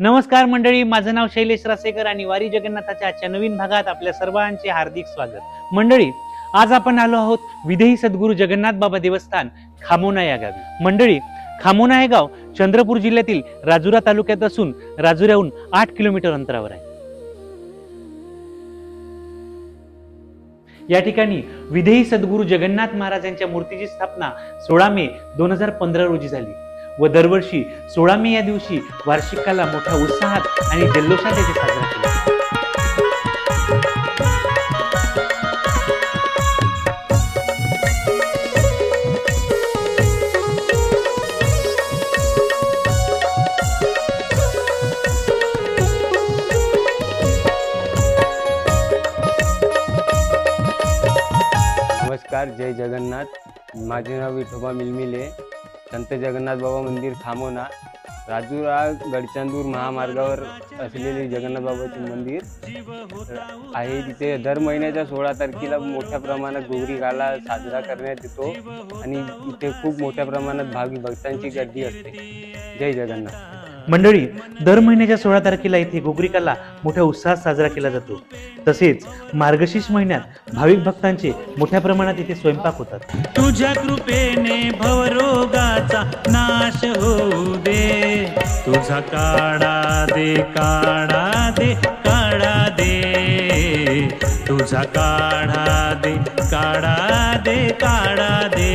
नमस्कार मंडळी, माझं नाव शैलेश रासेकर आणि वारी जगन्नाथाच्या आजच्या नवीन भागात आपल्या सर्वांचे हार्दिक स्वागत। मंडळी, आज आपण आलो आहोत विदेही सद्गुरू जगन्नाथ बाबा देवस्थान खामोना या गावी। मंडळी, खामोना हे गाव चंद्रपूर जिल्ह्यातील राजुरा तालुक्यात असून राजुऱ्याहून 8 किलोमीटर अंतरावर आहे। या ठिकाणी विदेही सद्गुरू जगन्नाथ महाराज यांच्या मूर्तीची स्थापना 16 मे 2015 रोजी झाली व दरवर्षी 16 मे या दिवशी वार्षिकाला मोठ्या उत्साहात आणि जल्लोषात येथे साजरा केला जातो। नमस्कार, जय जगन्नाथ। माझे नाव विठोबा मिलमिले। संत जगन्नाथ बाबा मंदिर खामोना, राजुरा गडचंदूर महामार्गावर असलेले जगन्नाथ बाबाचे मंदिर आहे। तिथे दर महिन्याच्या 16 तारखेला मोठ्या प्रमाणात गोगरी गाला साजरा करण्यात येतो आणि इथे खूप मोठ्या प्रमाणात भाविक भक्तांची गर्दी असते। जय जगन्नाथ। मंडळी, दर महिन्याच्या 16 तारखेला इथे गोगरिकाला मोठ्या उत्साहात साजरा केला जातो। तसेच मार्गशीर्ष महिन्यात भाविक भक्तांचे मोठ्या प्रमाणात इथे स्वयंपाक होतात। तुझ्या कृपेने भवरोगाचा नाश होऊ दे, तुझा काढा दे काढा दे काढा दे, तुझा काढा दे काढा दे काढा दे।